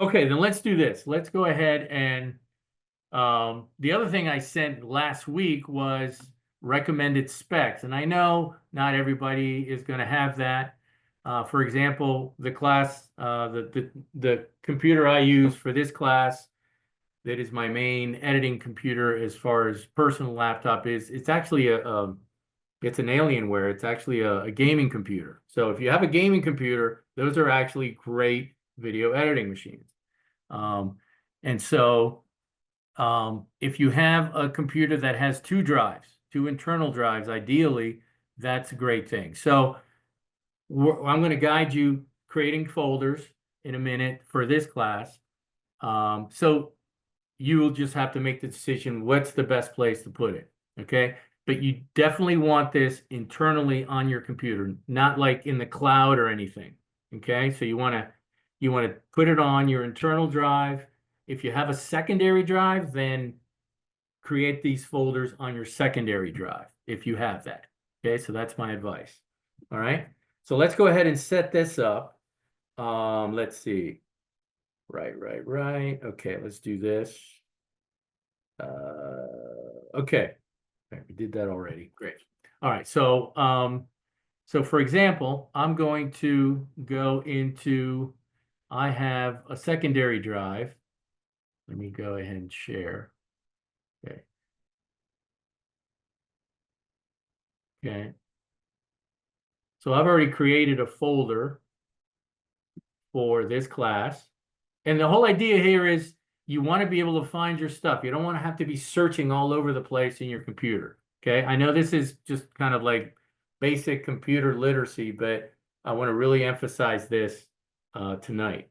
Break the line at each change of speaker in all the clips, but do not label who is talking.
Okay, then let's do this. Let's go ahead and the other thing I sent last week was recommended specs, and I know not everybody is going to have that. For example, the class, the computer I use for this class, that is my main editing computer as far as personal laptop is, it's actually it's an Alienware. It's actually a gaming computer. So if you have a gaming computer, those are actually great video editing machines. Um, and so if you have a computer that has two drives, two internal drives, ideally, that's a great thing. So I'm going to guide you creating folders in a minute for this class. So you will just have to make the decision, what's the best place to put it, okay? But you definitely want this internally on your computer, not like in the cloud or anything, okay? So you want to put it on your internal drive. If you have a secondary drive, then create these folders on your secondary drive if you have that. Okay, so that's my advice. All right. So let's go ahead and set this up. Let's see. Right. Okay, let's do this. Okay. We did that already. Great. All right. So for example, I'm going to go into, I have a secondary drive. Let me go ahead and share. Okay. Okay. So I've already created a folder for this class. And the whole idea here is you want to be able to find your stuff. You don't want to have to be searching all over the place in your computer. Okay. I know this is just kind of like basic computer literacy, but I want to really emphasize this tonight.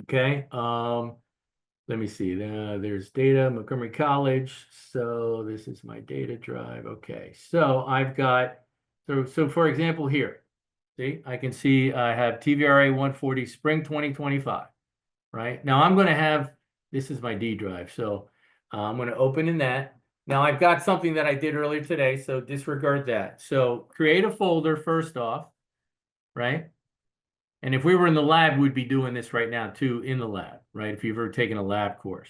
Okay. Let me see. There's data, Montgomery College. So this is my data drive. Okay. So I've got, so for example here, see, I can see I have TVRA 140 Spring 2025, right? Now I'm going to have, this is my D drive. So I'm going to open in that. Now I've got something that I did earlier today, so disregard that. So create a folder first off, right? And if we were in the lab, we'd be doing this right now too in the lab, right? If you've ever taken a lab course.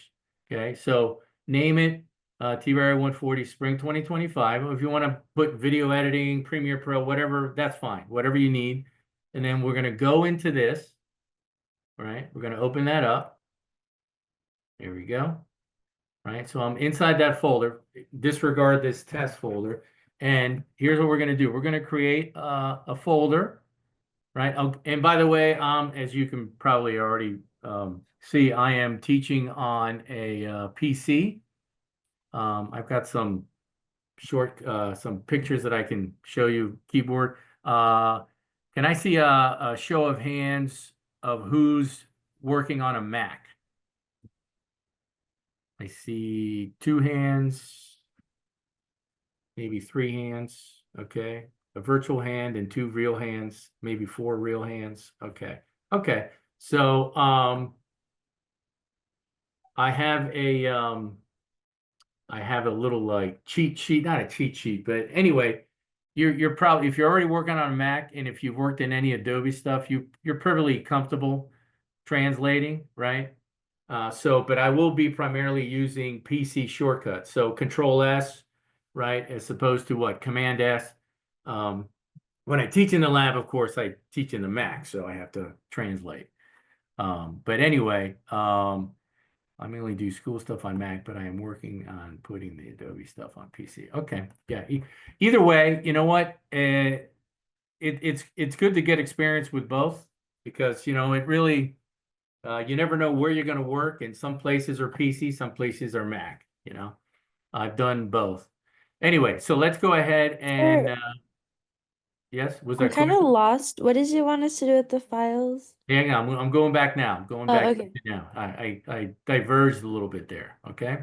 Okay, so name it TVRA 140 Spring 2025. If you want to put video editing, Premiere Pro, whatever, that's fine, whatever you need. And then we're going to go into this, right? We're going to open that up. There we go. Right, so I'm inside that folder. Disregard this test folder. And here's what we're going to do. We're going to create a folder. Right. Oh, and by the way, as you can probably already see, I am teaching on a PC. I've got some some pictures that I can show you. Keyboard. Can I see a show of hands of who's working on a Mac? I see 2 hands, maybe 3 hands. Okay. A virtual hand and 2 real hands, maybe 4 real hands. Okay. Okay. So I have a little like cheat sheet, not a cheat sheet, but anyway, you're probably, if you're already working on a Mac and if you've worked in any Adobe stuff, you're pretty comfortable translating, right? But I will be primarily using PC shortcuts. So Control S, right, as opposed to what? Command S. When I teach in the lab, of course, I teach in the Mac, so I have to translate. But anyway, I mainly do school stuff on Mac, but I am working on putting the Adobe stuff on PC. Okay, yeah. Either way, you know what? It's good to get experience with both because it really you never know where you're going to work, and some places are PC, some places are Mac. I've done both. Anyway, so let's go ahead and
Sure.
yes, was
I'm
that
kind of
question?
lost. What did you want us to do with the files?
Hang on, I'm going back now. I'm going
Oh,
back
okay.
now. I diverged a little bit there. Okay.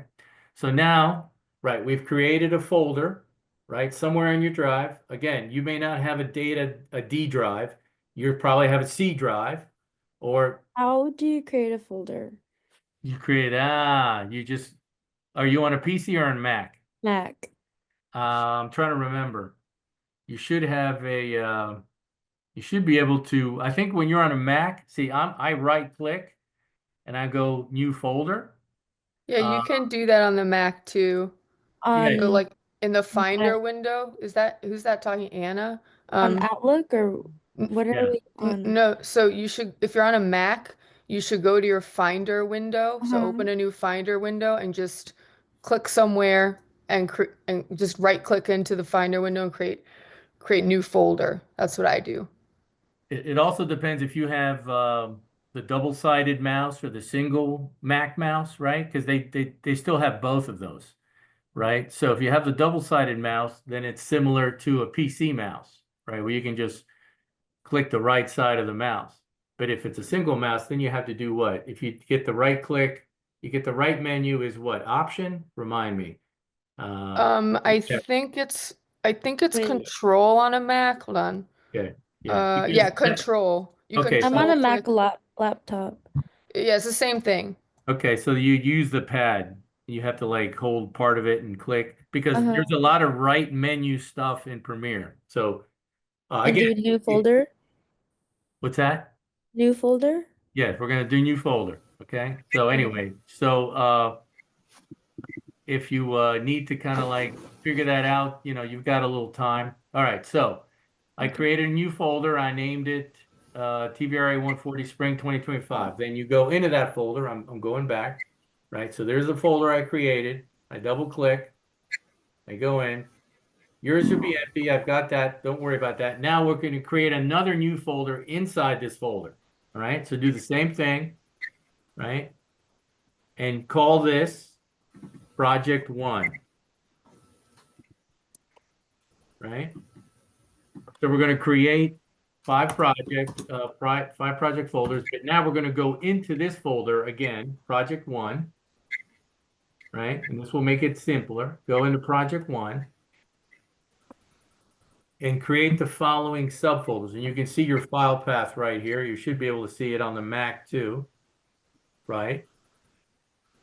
So now, right, we've created a folder, right, somewhere in your drive. Again, you may not have a D drive. You probably have a C drive, or
How do you create a folder?
you just, are you on a PC or on Mac?
Mac.
I'm trying to remember. You should have you should be able to, I think when you're on a Mac, see, I right click. and I go new folder.
Yeah, you can do that on the Mac too.
Yeah.
So
On
like in the Finder
Mac-
window, who's that talking? Anna?
on Outlook or
N-
what are
Yeah.
we on?
No, so you should, if you're on a Mac, you should go to your Finder window. So
Uh-huh.
open a new Finder window and just click somewhere and just right click into the Finder window and create new folder. That's what I do.
It also depends if you have the double-sided mouse or the single Mac mouse, right? Because they still have both of those, right? So if you have the double-sided mouse, then it's similar to a PC mouse, right? Where you can just click the right side of the mouse. But if it's a single mouse, then you have to do what? If you get the right click, you get the right menu is what? Option? Remind me.
I
Yeah,
think it's
Wait,
control on a Mac. Hold on.
okay, yeah.
Yeah,
Because
control. You
okay,
I'm on
control
a Mac
click.
laptop.
Yeah, it's the same thing.
okay, so you use the pad. You have to like hold part of it and click because
Uh-huh.
there's a lot of right menu stuff in Premiere. So
And
again,
do new folder?
what's that?
New folder?
Yes, we're gonna do new folder. Okay. So
Okay.
anyway, if you need to kind of like figure that out, you've got a little time. All right, so I
Okay.
created a new folder. I named it TVRA 140 Spring 2025. Then you go into that folder. I'm going back, right? So there's the folder I created. I double click. I go in. Yours should be empty. I've got that. Don't worry about that. Now we're going to create another new folder inside this folder. All right, so do the same thing, right? And call this project 1, right? So we're going to create 5 project folders, but now we're going to go into this folder again, project 1, right? And this will make it simpler. Go into project 1 and create the following subfolders. And you can see your file path right here. You should be able to see it on the Mac too, right?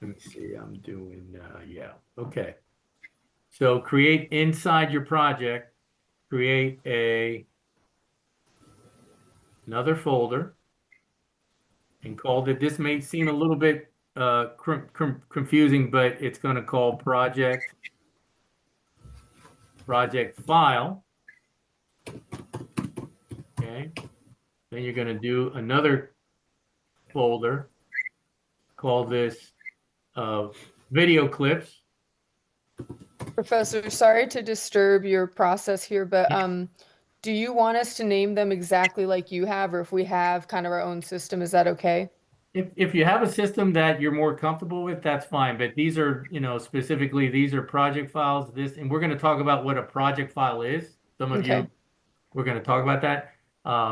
Let me see, I'm doing, yeah, okay. So create inside your project, create another folder and called it, this may seem a little bit confusing, but it's going to call project file. Okay. Then you're going to do another folder, call this video clips.
Professor, sorry to disturb your process here, but do you want us to name them exactly like you have, or if we have kind of our own system, is that okay?
If you have a system that you're more comfortable with, that's fine. But these are, specifically, these are project files. And we're going to talk about what a project file is. Some of you,
Okay.
we're going to talk about that.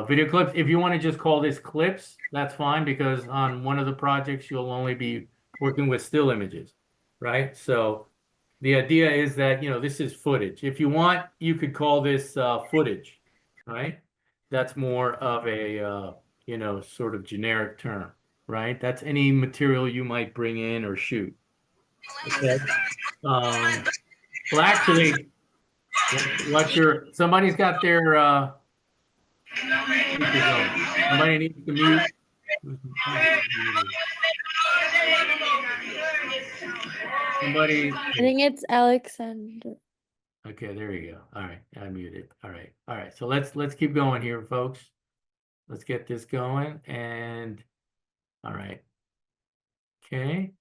Video clips. If you want to just call this clips, that's fine because on one of the projects, you'll only be working with still images, right? So the idea is that, this is footage. If you want, you could call this footage, right? That's more of a, sort of generic term, right? That's any material you might bring in or shoot. Okay. Well, actually, somebody's got their speakers on. Somebody needs to mute. Somebody.
I think it's Alexander.
Okay, there you go. All right, I muted. All right, all right. So let's keep going here, folks. Let's get this going. And all right. Okay.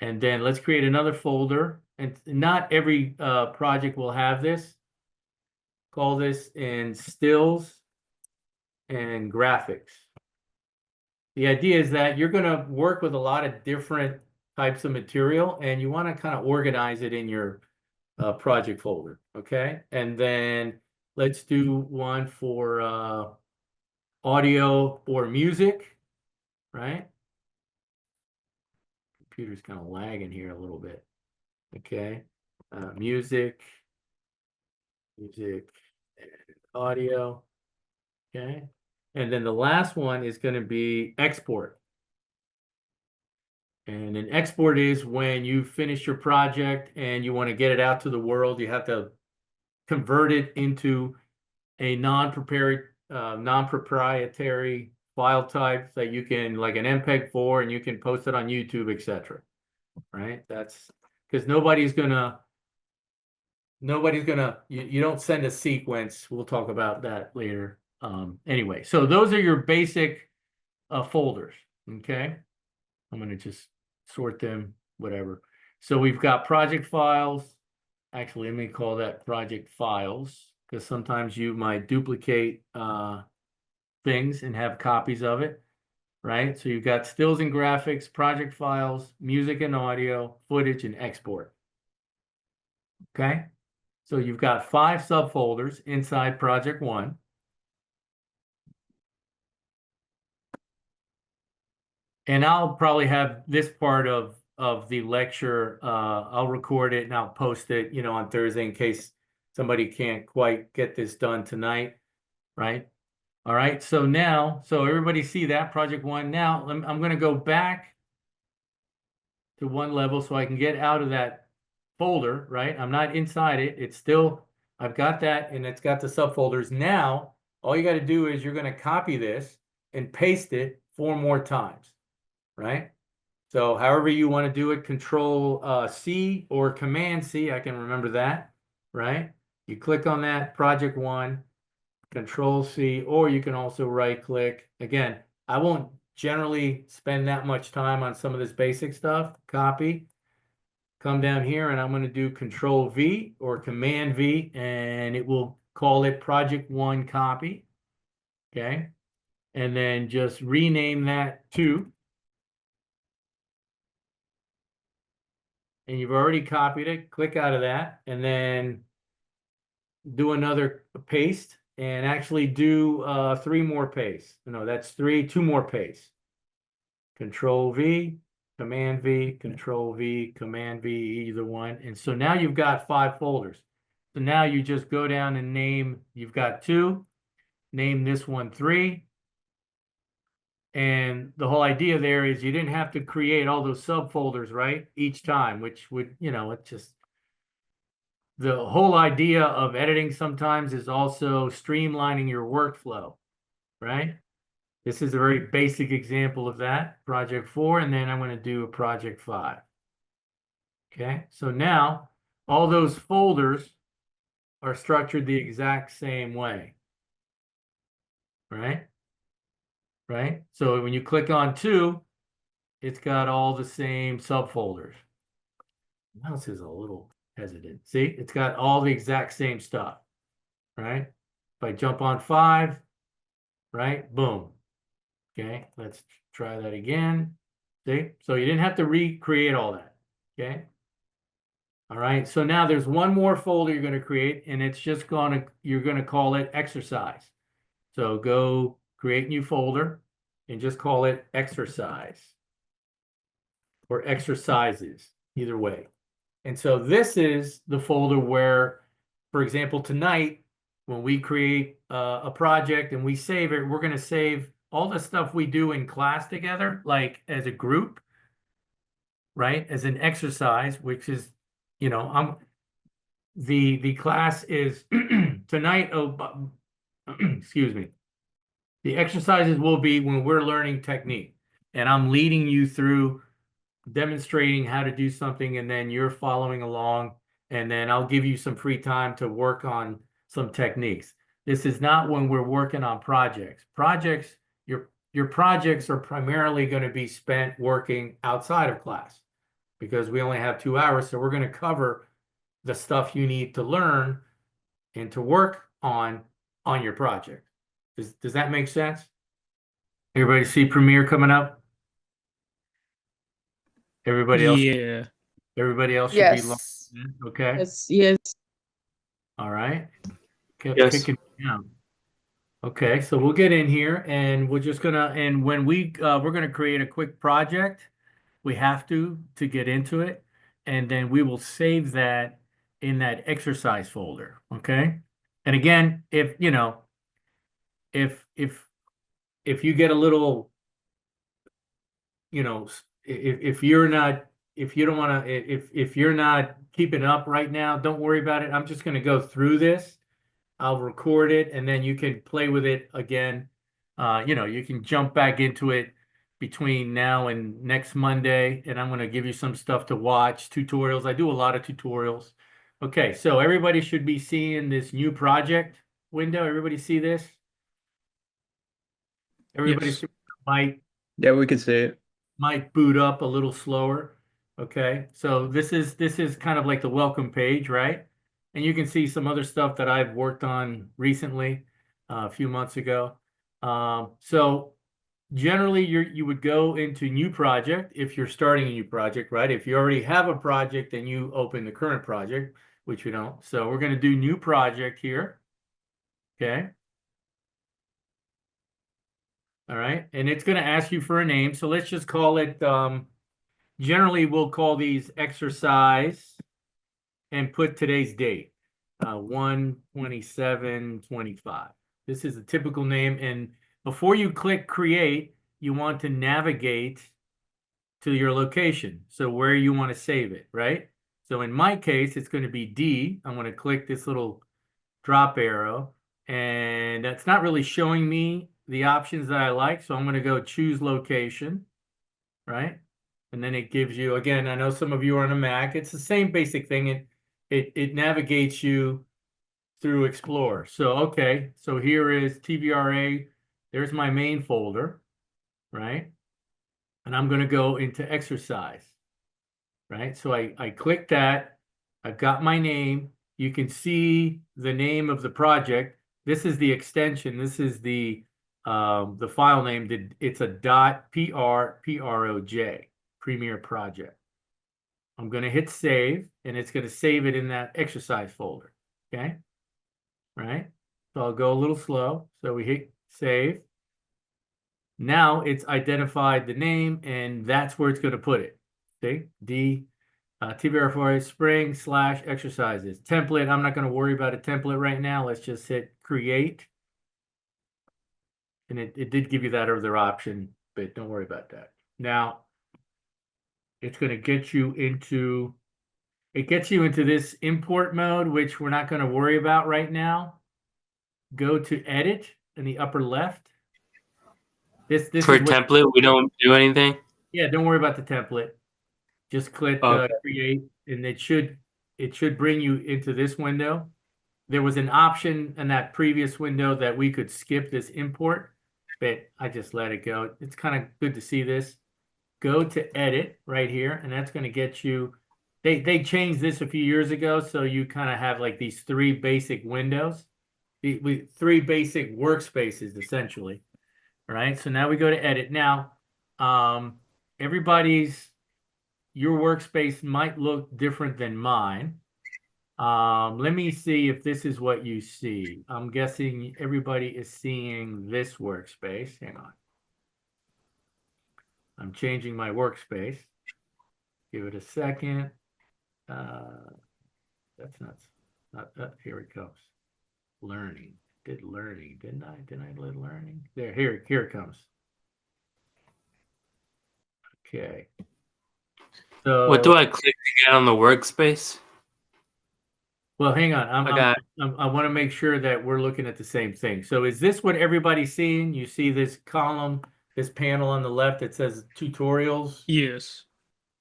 And then let's create another folder. And not every project will have this. Call this in stills and graphics. The idea is that you're going to work with a lot of different types of material and you want to kind of organize it in your project folder. Okay. And then let's do one for audio or music, right? Computer's kind of lagging here a little bit. Okay. Music, and audio. Okay. And then the last one is going to be export. And an export is when you finish your project and you want to get it out to the world, you have to convert it into a non-proprietary file types that you can, like an MPEG-4, and you can post it on YouTube, etc. Right? That's because nobody's gonna, you don't send a sequence. We'll talk about that later. Anyway, so those are your basic folders. Okay. I'm going to just sort them, whatever. So we've got project files. Actually, let me call that project files, because sometimes you might duplicate things and have copies of it, right? So you've got stills and graphics, project files, music and audio, footage, and export. Okay? So you've got 5 subfolders inside project 1. And I'll probably have this part of the lecture, I'll record it and I'll post it, you know, on Thursday in case somebody can't quite get this done tonight, right? All right, so now, so everybody see that project 1. Now I'm going to go back to 1 level so I can get out of that folder, right? I'm not inside it. It's still, I've got that and it's got the subfolders. Now, all you got to do is you're going to copy this and paste it 4 more times, right? So however you want to do it, Control C or Command C, I can remember that, right? You click on that, project 1, Control C, or you can also right click. Again, I won't generally spend that much time on some of this basic stuff. Copy, come down here, and I'm going to do Control V or Command V, and it will call it project 1 copy. Okay. And then just rename that to, and you've already copied it, click out of that, and then do another paste, and actually do 3 more pastes. No, that's 3, 2 more pastes. Control V, Command V, Control V, Command V, either one. And so now you've got 5 folders. So now you just go down and name, you've got 2, name this one 3. And the whole idea there is you didn't have to create all those subfolders, right? Each time, which would, you know, it just, the whole idea of editing sometimes is also streamlining your workflow, right? This is a very basic example of that, project 4, and then I'm going to do a project 5. Okay, so now all those folders are structured the exact same way, right? Right? So when you click on 2, it's got all the same subfolders. Mouse is a little hesitant. See, it's got all the exact same stuff, right? If I jump on 5, right? Boom. Okay, let's try that again. See, so you didn't have to recreate all that. Okay. All right, so now there's one more folder you're going to create, and it's just you're going to call it exercise. So go create new folder and just call it exercise or exercises, either way. And so this is the folder where, for example, tonight, when we create a project and we save it, we're going to save all the stuff we do in class together, like as a group, right? As an exercise, which is, you know, the class is tonight. Oh, excuse me. The exercises will be when we're learning technique, and I'm leading you through demonstrating how to do something, and then you're following along, and then I'll give you some free time to work on some techniques. This is not when we're working on projects. Projects, your projects are primarily going to be spent working outside of class because we only have 2 hours, so we're going to cover the stuff you need to learn and to work on your project. Does that make sense? Everybody see Premiere coming up? Everybody else?
Yeah.
Everybody else should be logged
Yes.
in, okay?
Yes. Yes.
All right. Kept
Yes.
kicking me out. Okay, so we'll get in here and we're just gonna, and when we're gonna create a quick project, we have to get into it, and then we will save that in that exercise folder, okay? And again, if you know, if you get a little, you know, if you're not, if you don't want to, if you're not keeping up right now, don't worry about it. I'm just going to go through this. I'll record it, and then you can play with it again You can jump back into it between now and next Monday, and I'm going to give you some stuff to watch, tutorials. I do a lot of tutorials. Okay, so everybody should be seeing this new project window. Everybody see this? Everybody
Yes.
see my
Yeah, we can see it.
might boot up a little slower. Okay, so this is kind of like the welcome page, right? And you can see some other stuff that I've worked on recently, a few months ago. So generally you would go into new project if you're starting a new project, right? If you already have a project, then you open the current project, which we don't. So we're going to do new project here. Okay. All right, and it's going to ask you for a name. So let's just call it, generally we'll call these exercise and put today's date, 1/27/25. This is a typical name. And before you click create, you want to navigate to your location. So where you want to save it, right? So in my case, it's going to be D. I'm going to click this little drop arrow, and that's not really showing me the options that I like. So I'm going to go choose location, right? And then it gives you, again, I know some of you are on a Mac. It's the same basic thing. It navigates you through Explorer. So, okay, so here is TVRA. There's my main folder, right? And I'm going to go into exercise, right? So I click that. I've got my name. You can see the name of the project. This is the extension. This is the file name. It's a .proj, Premier Project. I'm going to hit save, and it's going to save it in that exercise folder. Okay. Right. So I'll go a little slow. So we hit save. Now it's identified the name, and that's where it's going to put it. See, D, TBR4 spring / exercises. Template, I'm not going to worry about a template right now. Let's just hit create. And it did give you that other option, but don't worry about that. Now, it's going to get you into, this import mode, which we're not going to worry about right now. Go to edit in the upper left. This
For
is what,
template, we don't do anything.
yeah, don't worry about the template. Just click
Okay.
create, and it should bring you into this window. There was an option in that previous window that we could skip this import, but I just let it go. It's kind of good to see this. Go to edit right here, and that's going to get you. They changed this a few years ago, so you kind of have like these three basic windows, three basic workspaces essentially. All right, so now we go to edit. Now, your workspace might look different than mine. Let me see if this is what you see. I'm guessing everybody is seeing this workspace. Hang on. I'm changing my workspace. Give it a second. That's not here it comes. Learning. Did learning, didn't I? Didn't I let learning? There, here it comes. Okay. So
What do I click to get on the workspace?
well, hang on.
Okay.
I want to make sure that we're looking at the same thing. So is this what everybody's seeing? You see this column, this panel on the left that says tutorials?
Yes.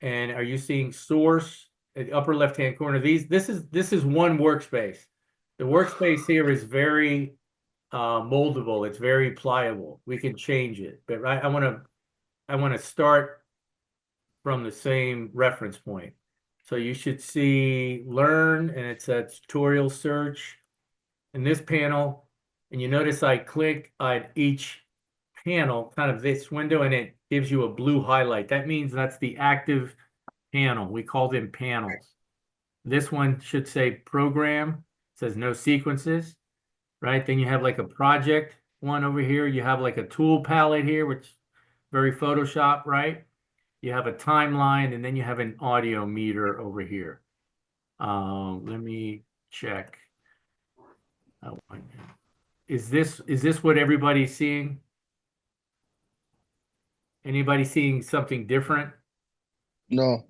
And are you seeing source at the upper left-hand corner? This is one workspace. The workspace here is very moldable. It's very pliable. We can change it. But right, I want to start from the same reference point. So you should see learn, and it's a tutorial search in this panel. And you notice I click on each panel, kind of this window, and it gives you a blue highlight. That means that's the active panel. We call them panels. This one should say program. It says no sequences, right? Then you have like a project one over here. You have like a tool palette here, which is very Photoshop, right? You have a timeline, and then you have an audio meter over here. Let me check. Is this what everybody's seeing? Anybody seeing something different?
No.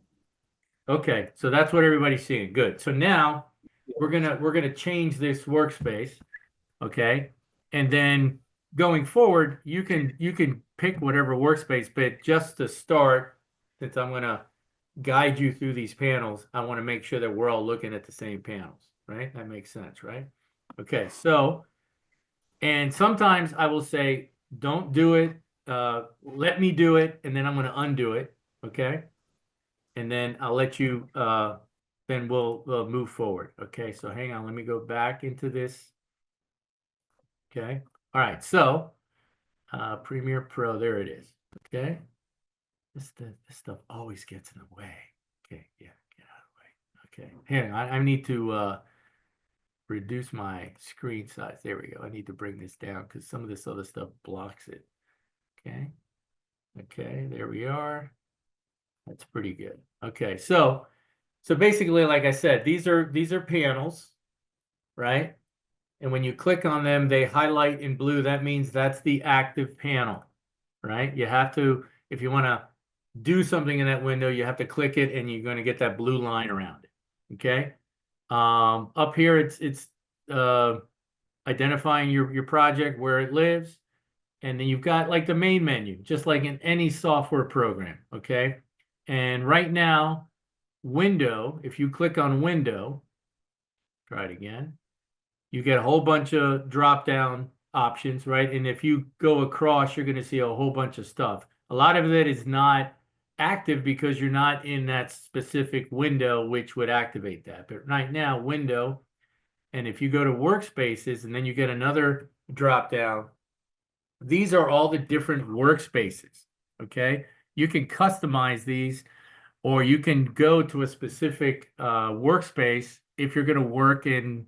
Okay, so that's what everybody's seeing. Good. So now we're gonna change this workspace, okay? And then going forward, you can pick whatever workspace, but just to start, since I'm gonna guide you through these panels, I want to make sure that we're all looking at the same panels, right? That makes sense, right? Okay, so, and sometimes I will say, don't do it, let me do it, and then I'm going to undo it, okay? And then I'll let you, then we'll move forward, okay? So hang on, let me go back into this, okay? All right, so Premiere Pro, there it is, okay? This stuff always gets in the way. Okay, yeah, get out of the way. Okay, hang on, I need to reduce my screen size. There we go. I need to bring this down because some of this other stuff blocks it. Okay, okay, there we are. That's pretty good. Okay, so basically, like I said, these are panels, right? And when you click on them, they highlight in blue. That means that's the active panel, right? You have to, if you want to do something in that window, you have to click it and you're going to get that blue line around it. Okay. Up here, it's identifying your project, where it lives. And then you've got like the main menu, just like in any software program. Okay. And right now, window, if you click on window, try it again, you get a whole bunch of drop down options, right? And if you go across, you're going to see a whole bunch of stuff. A lot of it is not active because you're not in that specific window which would activate that. But right now, window, and if you go to workspaces and then you get another drop down, these are all the different workspaces, okay? You can customize these, or you can go to a specific workspace if you're going to work in,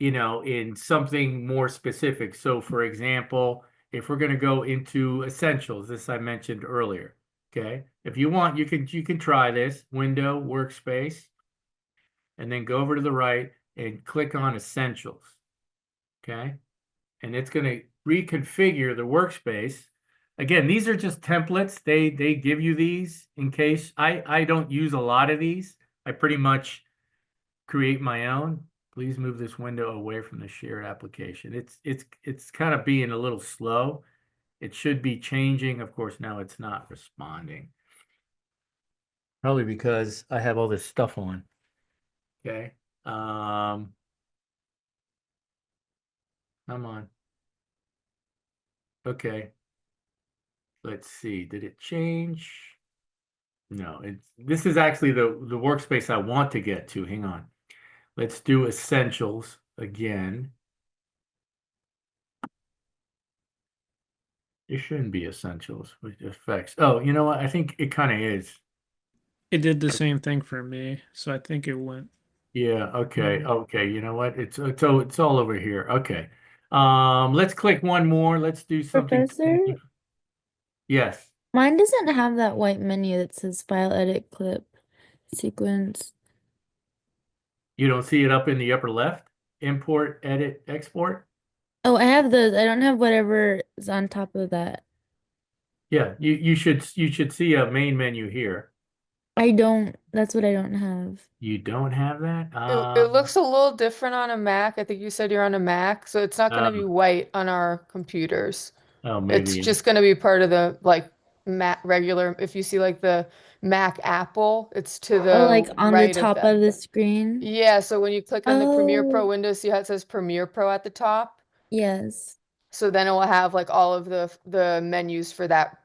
in something more specific. So for example, if we're going to go into essentials, this I mentioned earlier, okay? If you want, you can try this, window, workspace, and then go over to the right and click on essentials, okay? And it's going to reconfigure the workspace. Again, these are just templates. They give you these in case. I don't use a lot of these. I pretty much create my own. Please move this window away from the shared application. It's kind of being a little slow. It should be changing. Of course, now it's not responding. Probably because I have all this stuff on. Okay. Come on. Okay. Let's see. Did it change? No, this is actually the workspace I want to get to. Hang on. Let's do essentials again. It shouldn't be essentials with effects. Oh, you know what? I think it kind of is.
It did the same thing for me, so I think it went.
Yeah, okay. Okay, you know what? It's all over here. Okay. Let's click one more. Let's do something.
Professor,
Yes.
mine doesn't have that white menu that says file, edit, clip, sequence.
You don't see it up in the upper left? Import, edit, export?
Oh, I have those. I don't have whatever is on top of that.
Yeah, you should see a main menu here.
I don't, that's what I don't have.
You don't have that?
It looks a little different on a Mac. I think you said you're on a Mac, so it's not going to be white on our computers.
Oh,
It's
maybe.
just going to be part of the like Mac regular. If you see like the Mac Apple, it's to the
Oh, like on the
right
top
that.
of the screen?
Yeah, so when you click on the Premiere Pro
Oh,
window, see how it says Premiere Pro at the top?
yes.
So then it will have like all of the menus for that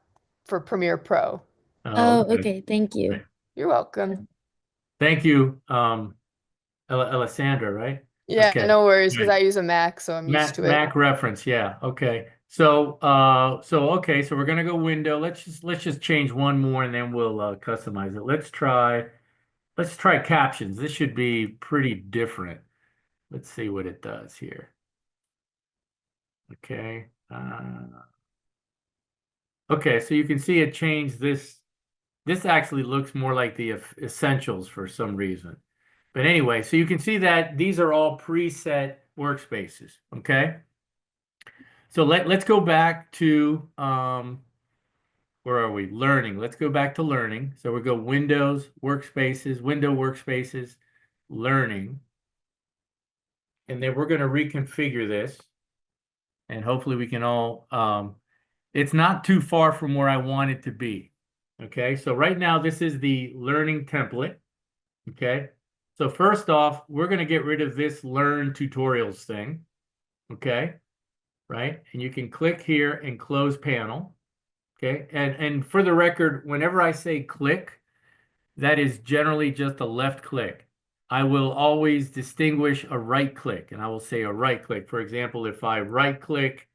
for Premiere Pro.
Oh,
okay.
okay. Thank you.
You're welcome.
Thank you, Alessandra, right?
Yeah,
Okay.
no worries, because
Right.
I use a Mac, so I'm used to it.
Mac reference, yeah. Okay. So okay, so we're gonna go window. Let's just change one more and then we'll customize it. Let's try captions. This should be pretty different. Let's see what it does here. Okay. Okay, so you can see it changed this. This actually looks more like the essentials for some reason. But anyway, so you can see that these are all preset workspaces, okay? So let's go back to, where are we? Learning. Let's go back to learning. So we go Windows, Workspaces, Window Workspaces, Learning. And then we're going to reconfigure this. and hopefully we can all, it's not too far from where I want it to be. Okay, so right now this is the learning template. Okay, so first off, we're going to get rid of this learn tutorials thing. Okay, right, and you can click here and close panel. Okay, and for the record, whenever I say click, that is generally just a left click. I will always distinguish a right click, and I will say a right click. For example, if I right click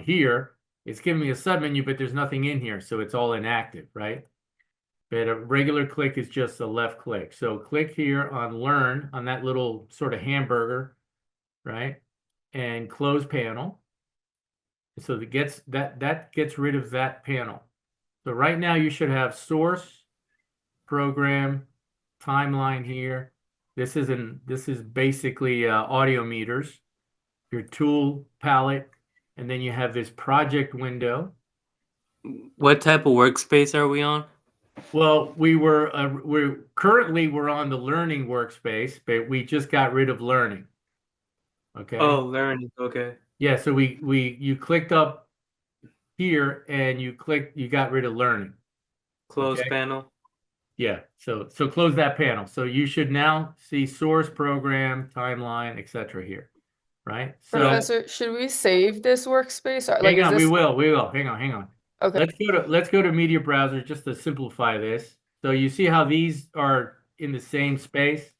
here, it's giving me a submenu, but there's nothing in here, so it's all inactive, right? But a regular click is just a left click. So click here on learn on that little sort of hamburger, right? And close panel. So that gets rid of that panel. So right now you should have source, program, timeline here. This is basically audio meters, your tool palette, and then you have this project window.
What type of workspace are we on?
Well, we're currently on the learning workspace, but we just got rid of learning. Okay.
Oh, learning. Okay.
Yeah, so you clicked up here and you got rid of learning.
Close
Okay.
panel.
Yeah, so close that panel. So you should now see source, program, timeline, etc. here, right? So
Professor, should we save this workspace? Or,
hang
is
on,
this...
we will. Hang on.
Okay.
Let's go to media browser just to simplify this. So you see how these are in the same space,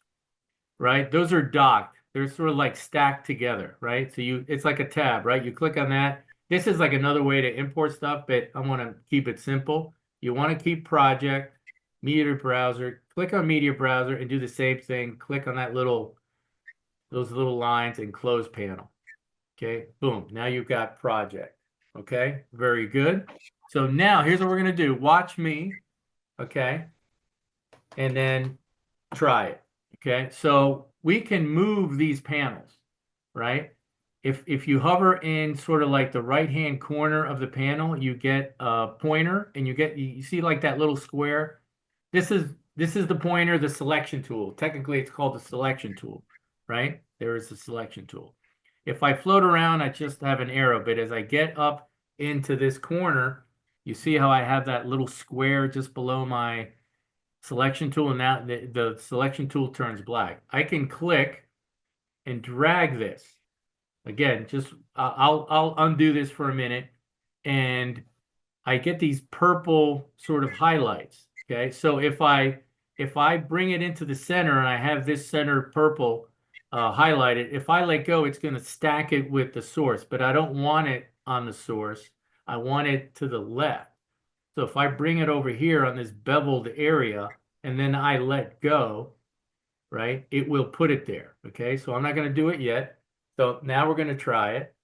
right? Those are docked. They're sort of like stacked together, right? So it's like a tab, right? You click on that. This is like another way to import stuff, but I want to keep it simple. You want to keep project, media browser, click on media browser and do the same thing. Click on those little lines and close panel. Okay, boom. Now you've got project. Okay, very good. So now here's what we're going to do. Watch me. Okay, and then try it. Okay, so we can move these panels, right? If you hover in sort of like the right-hand corner of the panel, you get a pointer and you see like that little square. This is the pointer, the selection tool. Technically, it's called the selection tool, right? There is a selection tool. If I float around, I just have an arrow, but as I get up into this corner, you see how I have that little square just below my selection tool, and now the selection tool turns black. I can click and drag this. Again, just I'll undo this for a minute, and I get these purple sort of highlights. Okay, so if I bring it into the center and I have this center purple highlighted, if I let go, it's going to stack it with the source, but I don't want it on the source. I want it to the left. So if I bring it over here on this beveled area and then I let go, right, it will put it there. Okay, so I'm not going to do it yet. So now we're going to try it.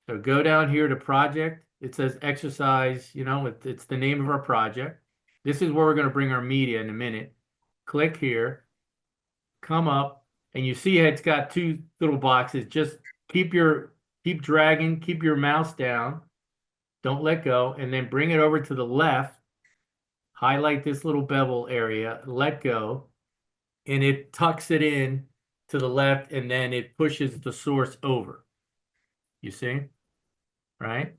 So go down here to project. It says exercise, it's the name of our project. This is where we're going to bring our media in a minute. Click here, come up, and you see it's got two little boxes. Just keep dragging, keep your mouse down. Don't let go, and then bring it over to the left. Highlight this little bevel area, let go, and it tucks it in to the left, and then it pushes the source over. You see? Right?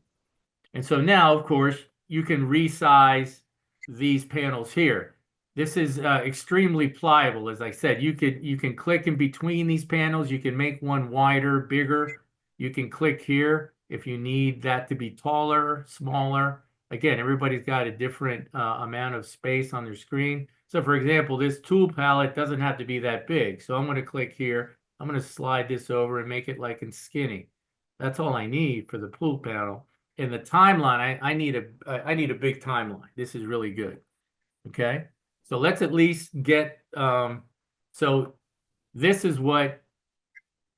And so now, of course, you can resize these panels here. This is extremely pliable. As I said, you can click in between these panels. You can make one wider, bigger. You can click here if you need that to be taller, smaller. Again, everybody's got a different amount of space on their screen. So for example, this tool palette doesn't have to be that big. So I'm going to click here. I'm going to slide this over and make it like in skinny. That's all I need for the tool panel. In the timeline, I need a big timeline. This is really good. Okay, so let's at least get so this is what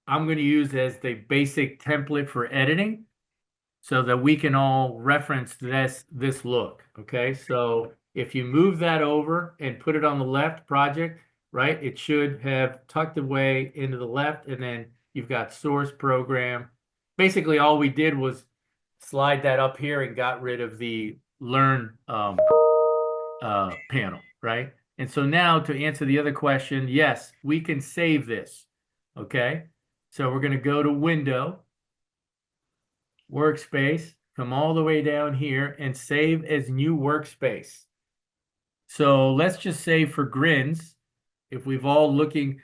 I'm going to use as the basic template for editing, so that we can all reference this look. Okay, so if you move that over and put it on the left project, right, it should have tucked away into the left, and then you've got source, program. Basically, all we did was slide that up here and got rid of the learn panel, right? And so now to answer the other question, yes, we can save this. Okay, so we're going to go to Window, workspace, come all the way down here and save as new workspace. So let's just say for grins, if we've all looking,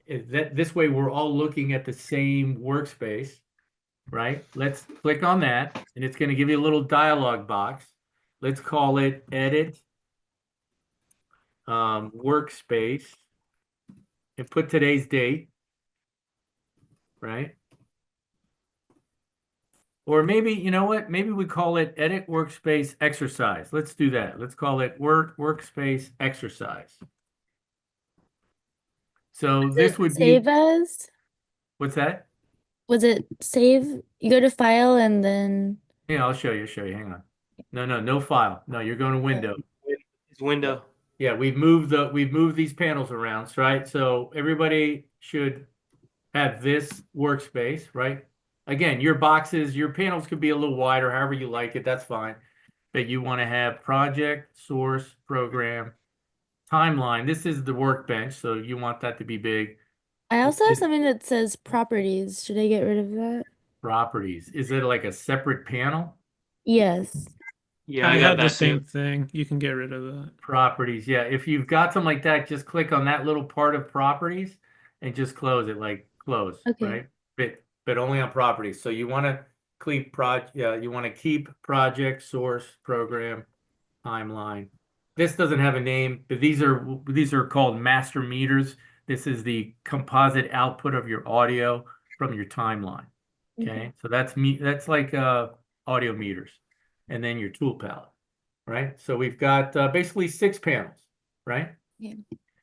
this way we're all looking at the same workspace, right? Let's click on that and it's going to give you a little dialog box. Let's call it edit workspace and put today's date, right? Or maybe, you know what? Maybe we call it edit workspace exercise. Let's do that. Let's call it workspace exercise. So this would be,
Save as?
what's that?
Was it save? You go to file and then
Yeah, I'll show you. Hang on. No file. No, you're going to window.
It's window.
Yeah, we've moved these panels around, right? So everybody should have this workspace, right? Again, your boxes, your panels could be a little wider, however you like it, that's fine. But you want to have project, source, program, timeline. This is the workbench, so you want that to be big.
I also have something that says properties. Should I get rid of that?
Properties. Is it like a separate panel?
Yes.
Yeah,
I
I got
have the
that
same
too.
thing. You can get rid of that.
Properties, yeah. If you've got something like that, just click on that little part of properties and just close it, like close,
Okay.
right? But only on properties. So you want to keep project, source, program, timeline. This doesn't have a name, but these are called master meters. This is the composite output of your audio from your timeline. Okay, so that's like audio meters, and then your tool palette, right? So we've got basically 6 panels, right?
Yeah.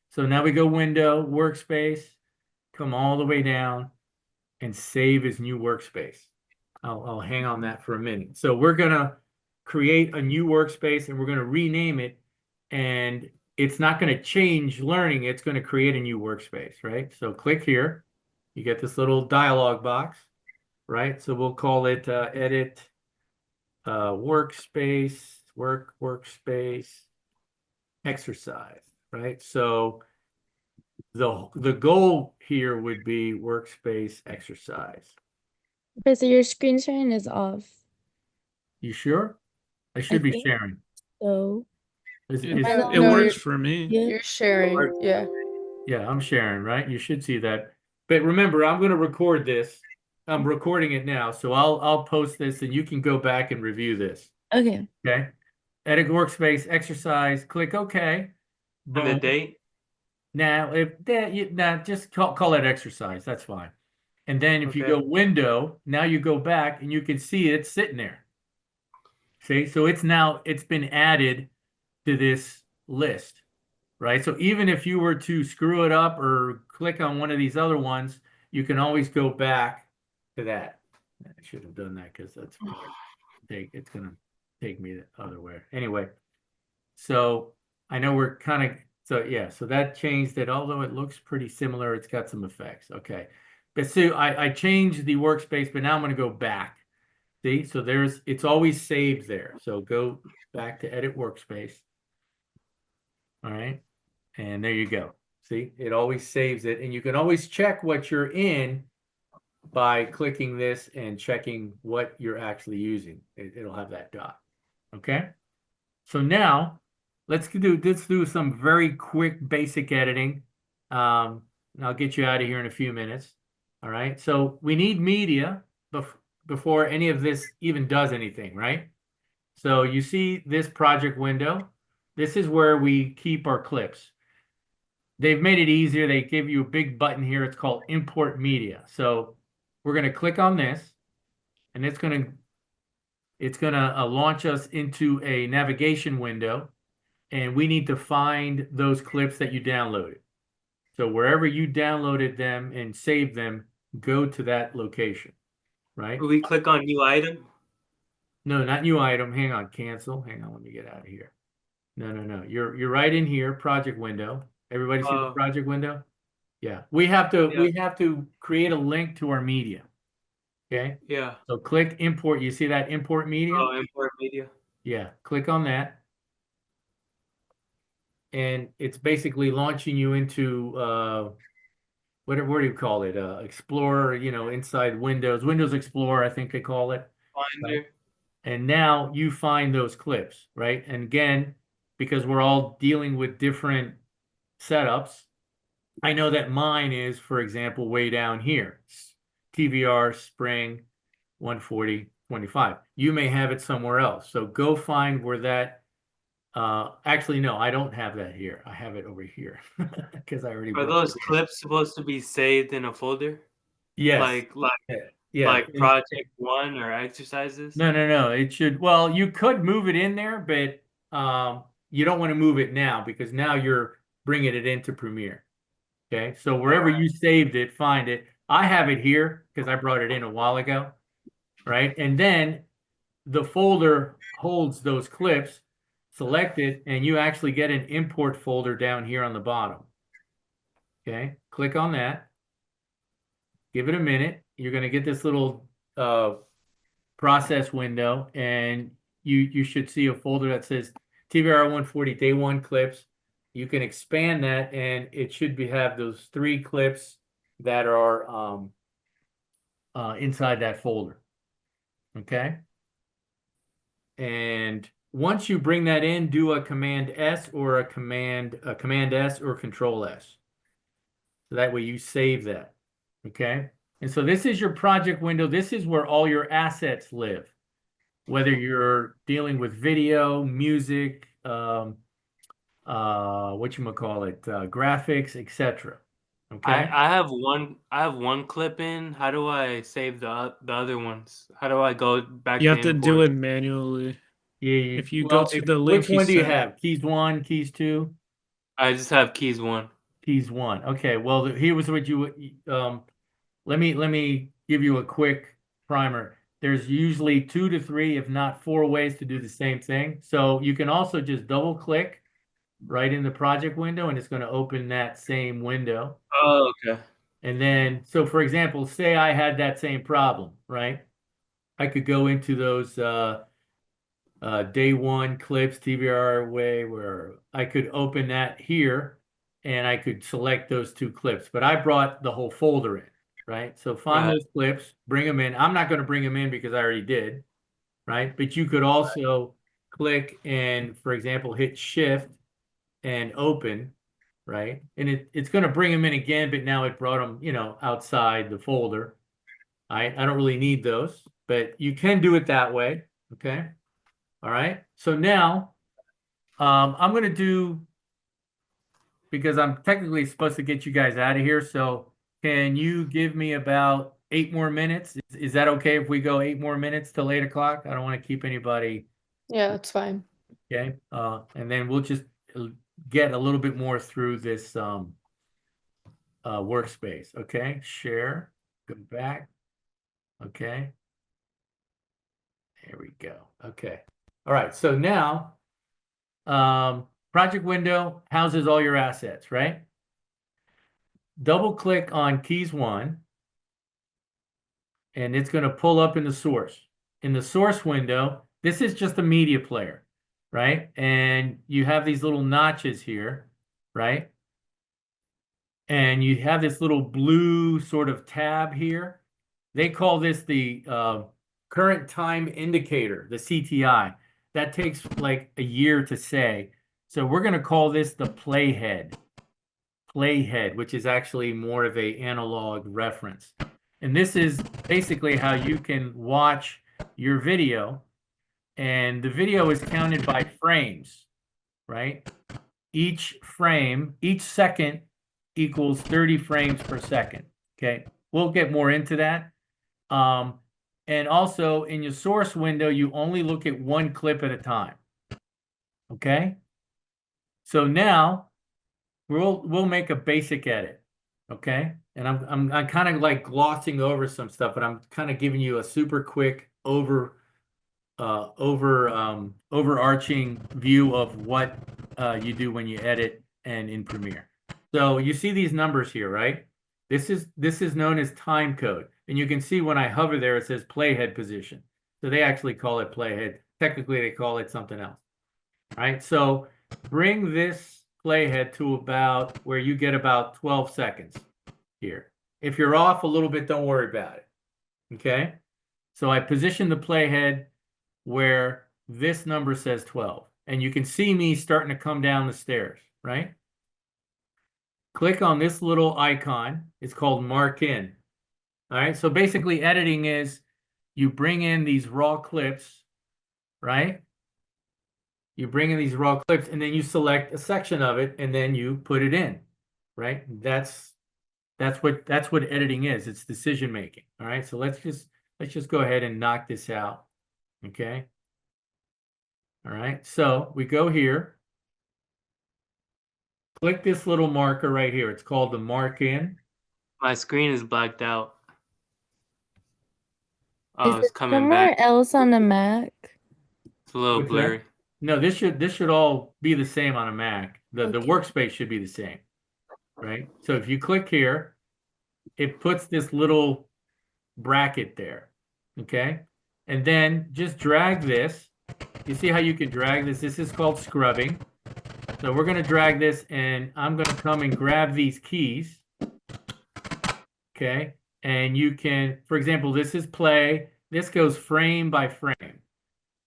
So now we go window, workspace, come all the way down, and save as new workspace. I'll hang on that for a minute. So we're gonna create a new workspace and we're gonna rename it, and it's not gonna change learning, it's gonna create a new workspace, right? So click here, you get this little dialog box, right? So we'll call it edit workspace, workspace exercise, right? So the goal here would be workspace exercise.
Okay, so your screen sharing is off.
You sure? I should be
think
sharing.
So
It,
No,
it
no,
works
you're-
for me.
yeah.
You're sharing, yeah.
Yeah, I'm sharing, right? You should see that. But remember, I'm going to record this. I'm recording it now, so I'll post this and you can go back and review this.
Okay.
Okay. Edit workspace exercise, click OK.
And the
Boom.
date.
Now, if that you now just call it exercise, that's fine. And then if you
Okay.
go window, now you go back and you can see it sitting there. See, so it's been added to this list, right? So even if you were to screw it up or click on one of these other ones, you can always go back to that. I should have done that because it's gonna take me the other way. Anyway, so I know we're kind of so that changed it, although it looks pretty similar, it's got some effects. Okay. But so I changed the workspace, but now I'm gonna go back. See, so it's always saved there. So go back to edit workspace. All right. And there you go. See, it always saves it. And you can always check what you're in by clicking this and checking what you're actually using. It'll have that dot. Okay. So now let's do some very quick basic editing. And I'll get you out of here in a few minutes. All right. So we need media before any of this even does anything, right? So you see this project window. This is where we keep our clips. They've made it easier. They give you a big button here. It's called import media. So we're going to click on this and it's going to launch us into a navigation window, and we need to find those clips that you downloaded. So wherever you downloaded them and saved them, go to that location, right?
Will we click on new item?
No, not new item. Hang on, cancel. Hang on, let me get out of here. No. You're right in here, project window. Everybody see the project window? Yeah. We have to create a link to our media. Okay?
Yeah.
So click import. You see that import media?
Oh, import media.
Yeah, click on that. And it's basically launching you into what do you call it? Explorer, inside Windows Explorer, I think they call it.
Finder.
And now you find those clips, right? And again, because we're all dealing with different setups, I know that mine is, for example, way down here. TVR Spring 140/25. You may have it somewhere else. So go find where that, actually, no, I don't have that here. I have it over here because I already
Are
brought
those
it.
clips supposed to be saved in a folder?
Yes.
Like
Yeah.
like project 1 or exercises?
No. It should, well, you could move it in there, but you don't want to move it now because now you're bringing it into Premiere. Okay, so wherever you saved it, find it. I have it here because I brought it in a while ago, right? And then the folder holds those clips. Select it, and you actually get an import folder down here on the bottom. Okay, click on that. Give it a minute. You're going to get this little process window, and you should see a folder that says TVR 140 Day 1 clips. You can expand that, and it should have those 3 clips that are inside that folder. Okay. And once you bring that in, do a Command S or a Command S or Control S. So that way you save that. Okay. And so this is your project window. This is where all your assets live. Whether you're dealing with video, music, graphics, etc. Okay.
I have one clip in. How do I save the other ones? How do I go back
You
to
have to
import?
do it manually.
Yeah.
If you go to the link
which
he
one do you
sent-
have? Keys 1, keys 2?
I just have keys 1.
Keys 1. Okay. Well, here was what you let me give you a quick primer. There's usually 2 to 3, if not 4 ways to do the same thing. So you can also just double click right in the project window, and it's going to open that same window.
Oh, okay.
And then, so for example, say I had that same problem, right? I could go into those Day 1 clips, TVR way, where I could open that here, and I could select those 2 clips. But I brought the whole folder in, right? So find
Right.
those clips, bring them in. I'm not going to bring them in because I already did, right? But you could also click and, for example, hit Shift and open, right? And it's going to bring them in again, but now it brought them, outside the folder. I don't really need those, but you can do it that way. Okay. All right. So now I'm going to do, because I'm technically supposed to get you guys out of here. So can you give me about 8 more minutes? Is that okay if we go 8 more minutes till 8 o'clock? I don't want to keep anybody.
Yeah, that's fine.
Okay. And then we'll just get a little bit more through this workspace. Okay. Share, go back. Okay. There we go. Okay. All right. So now, project window houses all your assets, right? Double click on keys 1, and it's going to pull up in the source. In the source window, this is just a media player, right? And you have these little notches here, right? And you have this little blue sort of tab here. They call this the current time indicator, the CTI. That takes like a year to say. So we're going to call this the playhead, which is actually more of a analog reference. And this is basically how you can watch your video. And the video is counted by frames, right? Each frame, each second equals 30 frames per second. Okay. We'll get more into that. And also in your source window, you only look at 1 clip at a time. Okay. So now we'll make a basic edit. Okay. And I'm kind of like glossing over some stuff, but I'm kind of giving you a super quick overarching view of what you do when you edit and in Premiere. So you see these numbers here, right? This is known as time code. And you can see when I hover there, it says playhead position. So they actually call it playhead. Technically, they call it something else. All right. So bring this playhead to about where you get about 12 seconds. here. If you're off a little bit, don't worry about it. Okay? So I position the playhead where this number says 12. And you can see me starting to come down the stairs, right? Click on this little icon. It's called Mark In. All right, so basically editing is you bring in these raw clips, right? You bring in these raw clips and then you select a section of it and then you put it in, right? That's what editing is. It's decision making. All right, so let's just go ahead and knock this out. Okay. All right, so we go here. Click this little marker right here. It's called the Mark In.
My screen is blacked out.
Is
Oh, it's
it
coming
somewhere
back.
else on the Mac?
It's a little
What's that?
blurry.
No, this should all be the same on a Mac. The
Okay.
workspace should be the same, right? So if you click here, it puts this little bracket there, okay? And then just drag this. You see how you can drag this? This is called scrubbing. So we're going to drag this, and I'm going to come and grab these keys, okay? And you can, for example, this is play. This goes frame by frame,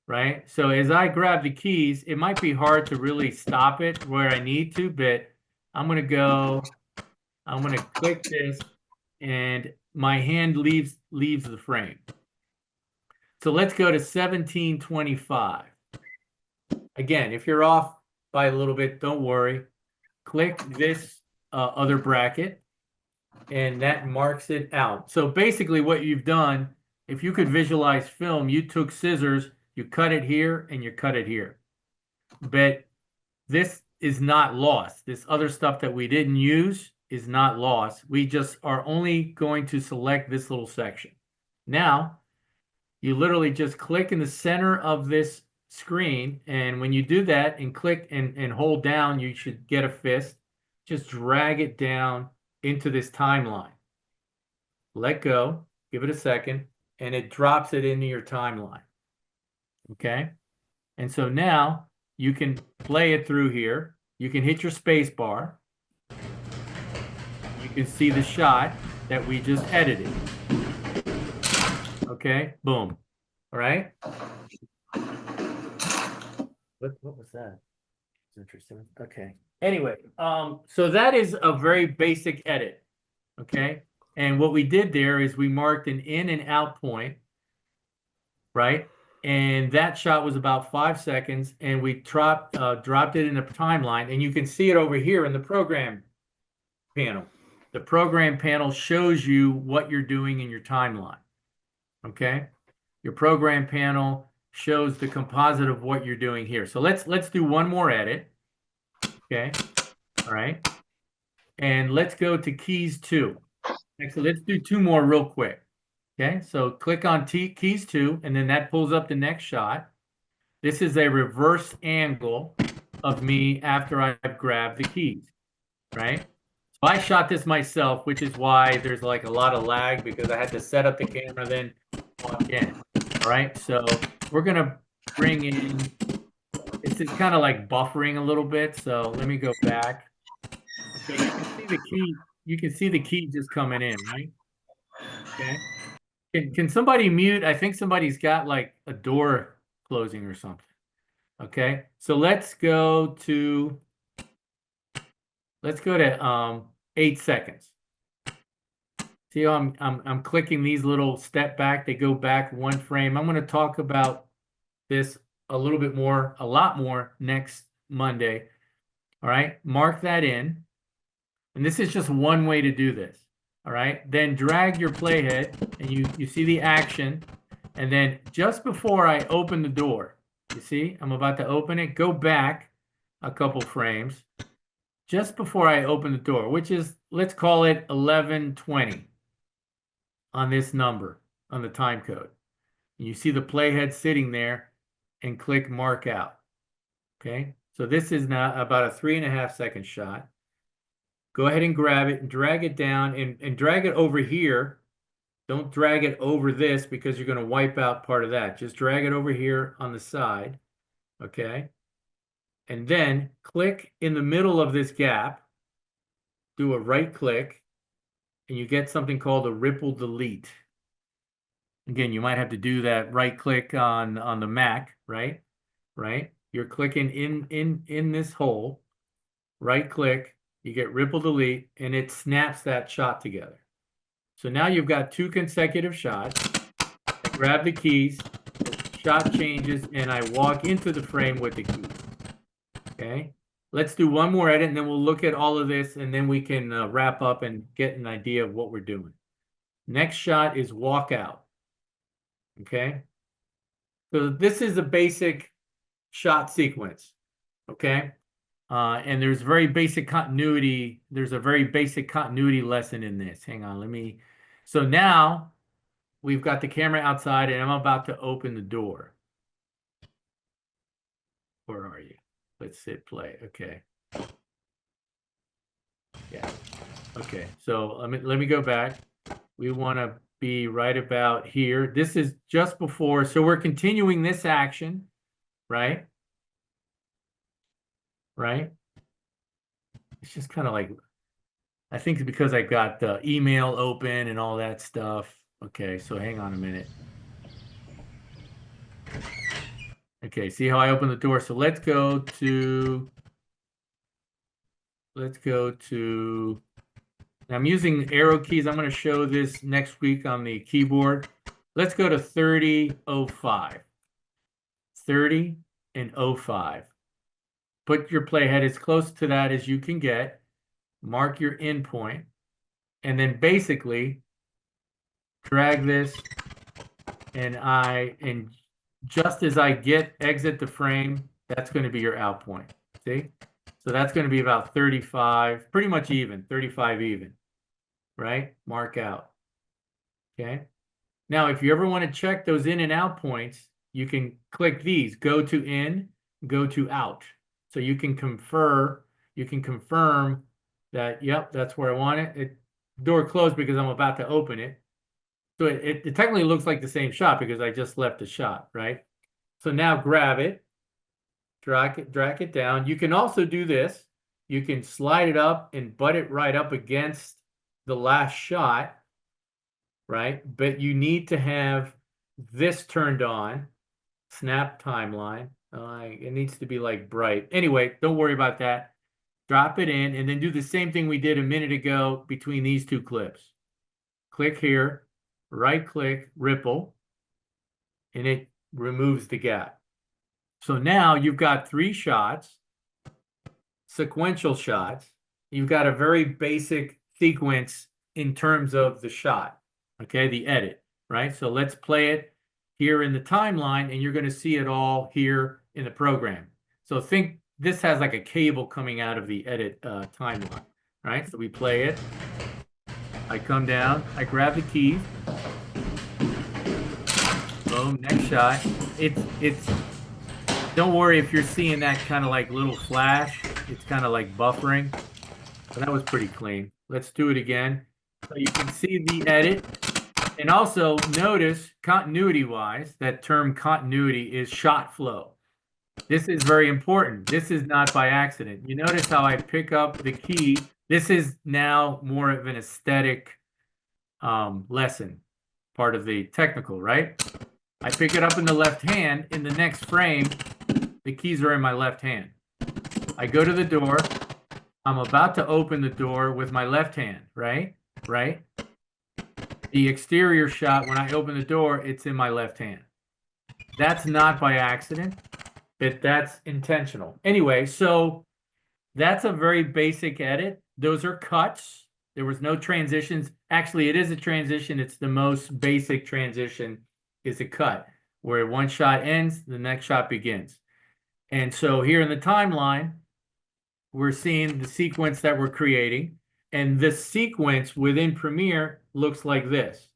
right? So as I grab the keys, it might be hard to really stop it where I need to, but I'm going to click this, and my hand leaves the frame. So let's go to 1725. Again, if you're off by a little bit, don't worry. Click this other bracket, and that marks it out. So basically what you've done, if you could visualize film, you took scissors, you cut it here, and you cut it here. But this is not lost. This other stuff that we didn't use is not lost. We just are only going to select this little section. Now, you literally just click in the center of this screen, and when you do that and click and hold down, you should get a fist. Just drag it down into this timeline. Let go, give it a second, and it drops it into your timeline. Okay? And so now you can play it through here. You can hit your space bar. You can see the shot that we just edited. Okay, boom. All right. What was that? It's interesting. Okay. Anyway, so that is a very basic edit. Okay. And what we did there is we marked an in and out point, right? And that shot was about 5 seconds, and we dropped it in the timeline, and you can see it over here in the program panel. The program panel shows you what you're doing in your timeline. Okay. Your program panel shows the composite of what you're doing here. So let's do one more edit. Okay. All right. And let's go to keys 2. Actually, let's do 2 more real quick. Okay. So click on keys 2, and then that pulls up the next shot. This is a reverse angle of me after I've grabbed the keys, right? So I shot this myself, which is why there's like a lot of lag, because I had to set up the camera, then walk in. All right, so we're gonna bring in, it's kind of like buffering a little bit, so let me go back. Okay, you can see the key, just coming in, right? Okay. Can somebody mute? I think somebody's got like a door closing or something. Okay, so let's go to 8 seconds. See how I'm clicking these little step back, they go back 1 frame. I'm going to talk about this a lot more next Monday. All right, mark that in. And this is just one way to do this. All right, then drag your playhead, and you see the action. And then just before I open the door, you see, I'm about to open it, go back a couple frames. Just before I open the door, which is, let's call it 11:20 on this number, on the time code. You see the playhead sitting there, and click mark out. Okay, so this is now about a 3.5 second shot. Go ahead and grab it and drag it down, and drag it over here. Don't drag it over this, because you're going to wipe out part of that. Just drag it over here on the side. Okay. And then click in the middle of this gap, do a right click, and you get something called a ripple delete. Again, you might have to do that right click on the Mac, right? Right? You're clicking in this hole, right click, you get ripple delete, and it snaps that shot together. So now you've got 2 consecutive shots. I grab the keys, shot changes, and I walk into the frame with the keys. Okay? Let's do one more edit, and then we'll look at all of this, and then we can wrap up and get an idea of what we're doing. Next shot is walk out. Okay? So this is a basic shot sequence. Okay? And there's very basic continuity. There's a very basic continuity lesson in this. Hang on, let me. So now we've got the camera outside, and I'm about to open the door. Where are you? Let's hit play. Okay. Yeah. Okay. So let me go back. We want to be right about here. This is just before. So we're continuing this action, right? Right? It's just kind of like, I think it's because I got the email open and all that stuff. Okay, so hang on a minute. Okay, see how I open the door? So let's go to, I'm using arrow keys. I'm going to show this next week on the keyboard. Let's go to 30:05. 30 and 05. Put your playhead as close to that as you can get. Mark your endpoint. And then basically drag this, and just as I exit the frame, that's going to be your out point. See? So that's going to be about 35, pretty much even, 35 even, right? Mark out. Okay. Now, if you ever want to check those in and out points, you can click these, go to in, go to out. So you can confirm that, yep, that's where I want it. Door closed because I'm about to open it. So it technically looks like the same shot because I just left the shot, right? So now grab it, drag it down. You can also do this. You can slide it up and butt it right up against the last shot, right? But you need to have this turned on, snap timeline. It needs to be like bright. Anyway, don't worry about that. Drop it in and then do the same thing we did a minute ago between these 2 clips. Click here, right click, ripple, and it removes the gap. So now you've got 3 shots, sequential shots. You've got a very basic sequence in terms of the shot, okay, the edit, right? So let's play it here in the timeline, and you're going to see it all here in the program. So think this has like a cable coming out of the edit timeline, right? So we play it. I come down, I grab the keys. Boom, next shot. It's don't worry if you're seeing that kind of like little flash. It's kind of like buffering. But that was pretty clean. Let's do it again. So you can see the edit. And also notice continuity-wise, that term continuity is shot flow. This is very important. This is not by accident. You notice how I pick up the key. This is now more of an aesthetic lesson, part of the technical, right? I pick it up in the left hand. In the next frame, the keys are in my left hand. I go to the door. I'm about to open the door with my left hand, right? Right? The exterior shot, when I open the door, it's in my left hand. That's not by accident, but that's intentional. Anyway, so that's a very basic edit. Those are cuts. There was no transitions. Actually, it is a transition. It's the most basic transition is a cut, where one shot ends, the next shot begins. And so here in the timeline, we're seeing the sequence that we're creating. And this sequence within Premiere looks like this.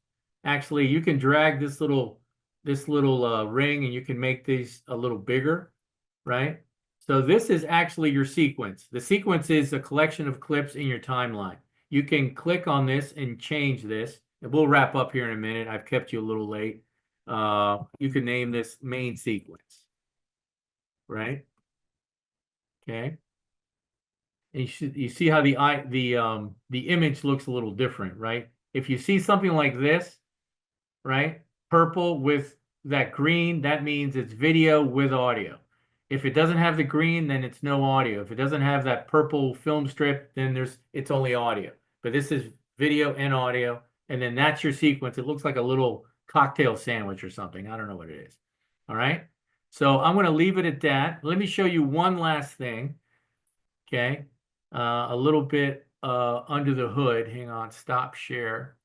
Actually, you can drag this little ring and you can make these a little bigger, right? So this is actually your sequence. The sequence is a collection of clips in your timeline. You can click on this and change this. And we'll wrap up here in a minute. I've kept you a little late. You can name this main sequence, right? Okay. And you see how the image looks a little different, right? If you see something like this, right? Purple with that green, that means it's video with audio. If it doesn't have the green, then it's no audio. If it doesn't have that purple film strip, then it's only audio. But this is video and audio, and then that's your sequence. It looks like a little cocktail sandwich or something. I don't know what it is. All right. So I'm going to leave it at that. Let me show you one last thing. Okay. A little bit under the hood. Hang on. Stop share.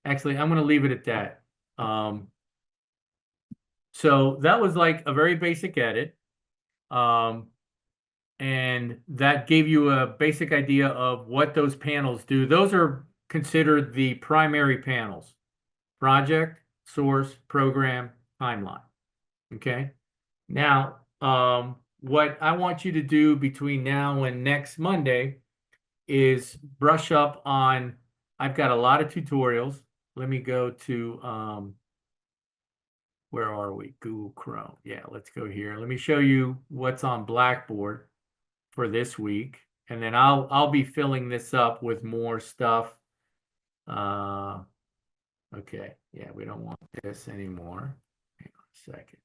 Actually, I'm going to leave it at that. So that was like a very basic edit. And that gave you a basic idea of what those panels do. Those are considered the primary panels: project, source, program, timeline. Okay. Now, what I want you to do between now and next Monday is brush up on, I've got a lot of tutorials. Let me go to, where are we? Google Chrome. Yeah, let's go here. Let me show you what's on Blackboard for this week. And then I'll be filling this up with more stuff. Okay, yeah, we don't want this anymore. Hang on a second.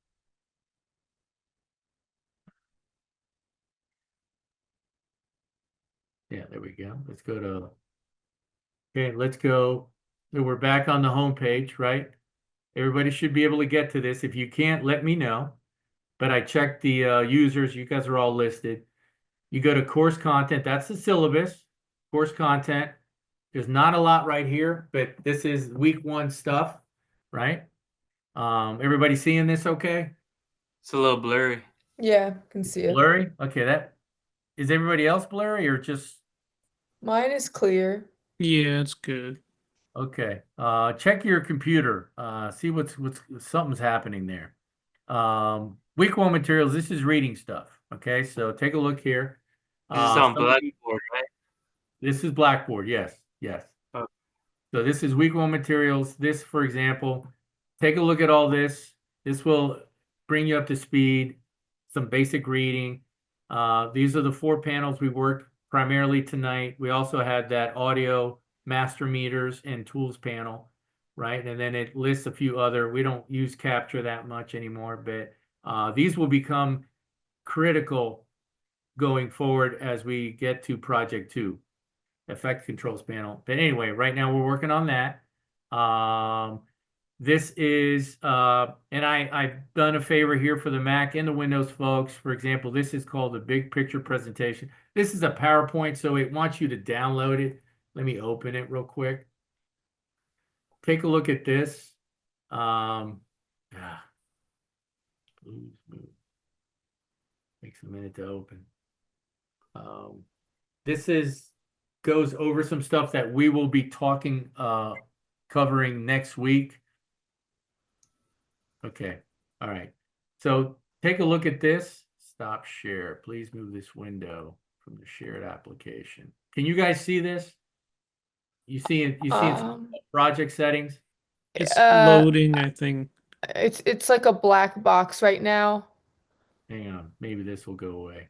Yeah, there we go. Let's go to, okay, let's go. So we're back on the home page, right? Everybody should be able to get to this. If you can't, let me know. But I checked the users. You guys are all listed. You go to course content. That's the syllabus. Course content. There's not a lot right here, but this is week 1 stuff, right? Everybody seeing this okay?
It's a little blurry.
Yeah, can see it.
Blurry? Okay, that is everybody else blurry or just
Mine is clear.
Yeah, it's good.
okay? Check your computer. See what's something's happening there. Week 1 materials. This is reading stuff. Okay, so take a look here.
This is on
some of you-
Blackboard, right?
This is Blackboard. Yes, yes.
Okay.
So this is week 1 materials. This, for example, take a look at all this. This will bring you up to speed. Some basic reading. These are the 4 panels we worked primarily tonight. We also had that audio master meters and tools panel, right? And then it lists a few other. We don't use capture that much anymore, but these will become critical going forward as we get to project 2, effect controls panel. But anyway, right now we're working on that. This is, and I've done a favor here for the Mac and the Windows folks. For example, this is called the big picture presentation. This is a PowerPoint, so it wants you to download it. Let me open it real quick. Take a look at this. Please move. Takes a minute to open. This goes over some stuff that we will be talking, covering next week. Okay. All right. So take a look at this. Stop share. Please move this window from the shared application. Can you guys see this? You see it? You see it? Project settings?
It's
Uh,
loading, I think.
it's like a black box right now.
Hang on. Maybe this will go away.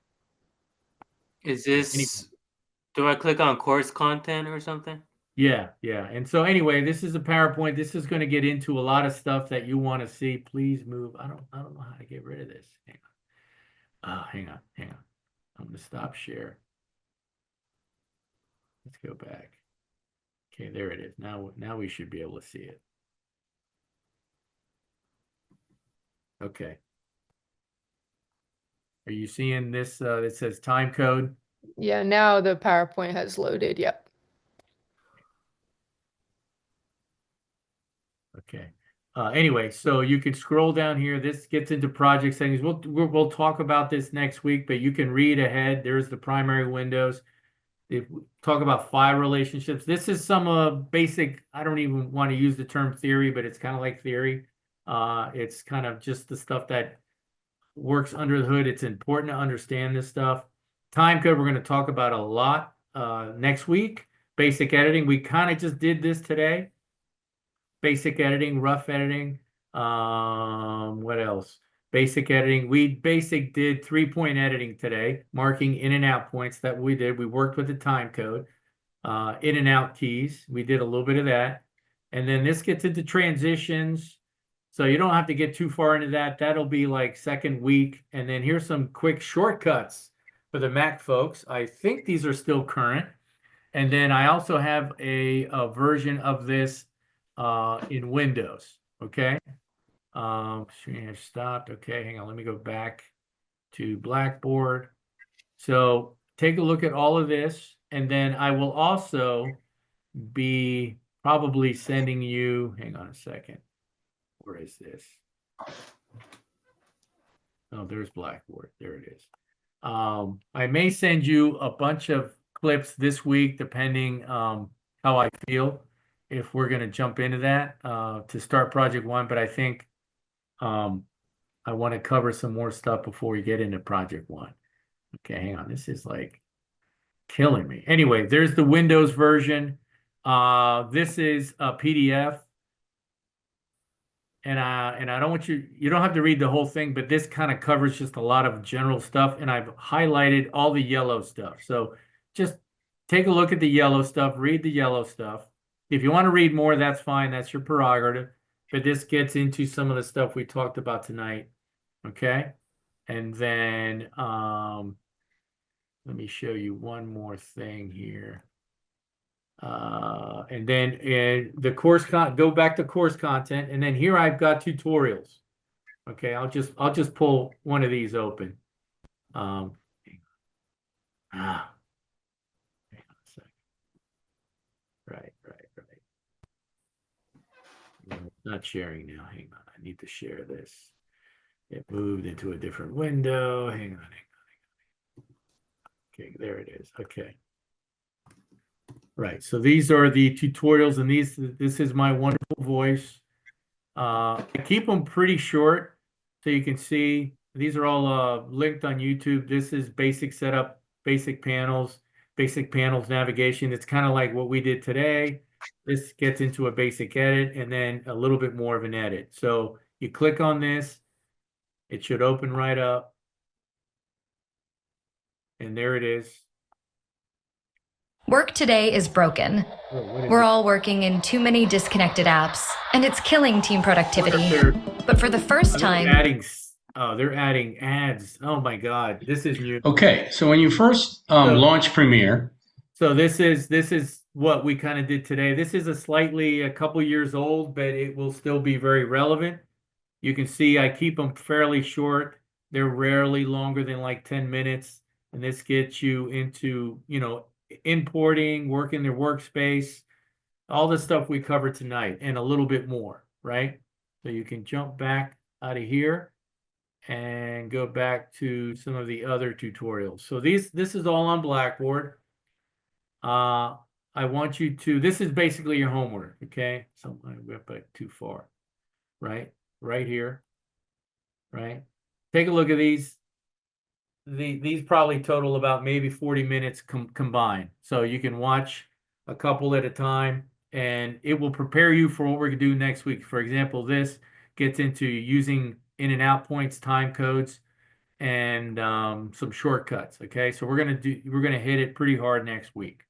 Is
Any-
this, do I click on course content or something?
Yeah, yeah. And so anyway, this is a PowerPoint. This is going to get into a lot of stuff that you want to see. Please move. I don't know how to get rid of this. Hang on. Hang on. I'm going to stop share. Let's go back. Okay, there it is. Now we should be able to see it. Okay. Are you seeing this that says time code?
Yeah, now the PowerPoint has loaded. Yep.
Okay. Anyway, so you can scroll down here. This gets into project settings. We'll talk about this next week, but you can read ahead. There's the primary windows. If we talk about file relationships, this is some basic, I don't even want to use the term theory, but it's kind of like theory. It's kind of just the stuff that works under the hood. It's important to understand this stuff. Time code, we're going to talk about a lot next week. Basic editing, we kind of just did this today. Basic editing, rough editing. What else? basic editing. We did 3-point editing today, marking in and out points that we did. We worked with the time code, in and out keys. We did a little bit of that. And then this gets into transitions. So you don't have to get too far into that. That'll be like second week. And then here's some quick shortcuts for the Mac folks. I think these are still current. And then I also have a version of this in Windows. Okay. Screen has stopped. Okay, hang on. Let me go back to Blackboard. So take a look at all of this. And then I will also be probably sending you, hang on a second. Where is this? Oh, there's Blackboard. There it is. I may send you a bunch of clips this week, depending how I feel, if we're going to jump into that to start project one. But I think I want to cover some more stuff before we get into project one. Okay, hang on. This is like killing me. Anyway, there's the Windows version. This is a PDF. And I don't want you don't have to read the whole thing, but this kind of covers just a lot of general stuff. And I've highlighted all the yellow stuff. So just take a look at the yellow stuff, read the yellow stuff. If you want to read more, that's fine. That's your prerogative. But this gets into some of the stuff we talked about tonight. Okay. And then let me show you one more thing here. And then the course go back to course content, and then here I've got tutorials. Okay, I'll just pull one of these open. Hang on a second. Right. No, it's not sharing now. Hang on, I need to share this. It moved into a different window. Hang on. Okay, there it is. Okay. Right, so these are the tutorials, and this is my wonderful voice. I keep them pretty short, so you can see these are all linked on YouTube. This is basic setup, basic panels navigation. It's kind of like what we did today. This gets into a basic edit and then a little bit more of an edit. So you click on this, it should open right up. And there it is.
Work today is broken.
Oh, what is
We're
it?
all working in too many disconnected apps, and it's killing team productivity.
They're
But for the first time,
they're adding ads. Oh my God, this is new.
Okay, so when you first launch Premiere,
So this is what we kind of did today. This is a couple years old, but it will still be very relevant. You can see I keep them fairly short. They're rarely longer than like 10 minutes. And this gets you into, importing, working their workspace, all the stuff we covered tonight and a little bit more, right? So you can jump back out of here and go back to some of the other tutorials. So this is all on Blackboard. I want you to, this is basically your homework, okay? So I went back too far, right? Right here, right? Take a look at these. These probably total about maybe 40 minutes combined. So you can watch a couple at a time, and it will prepare you for what we're gonna do next week. For example, this gets into using in and out points, time codes, and some shortcuts. Okay, so we're gonna hit it pretty hard next week.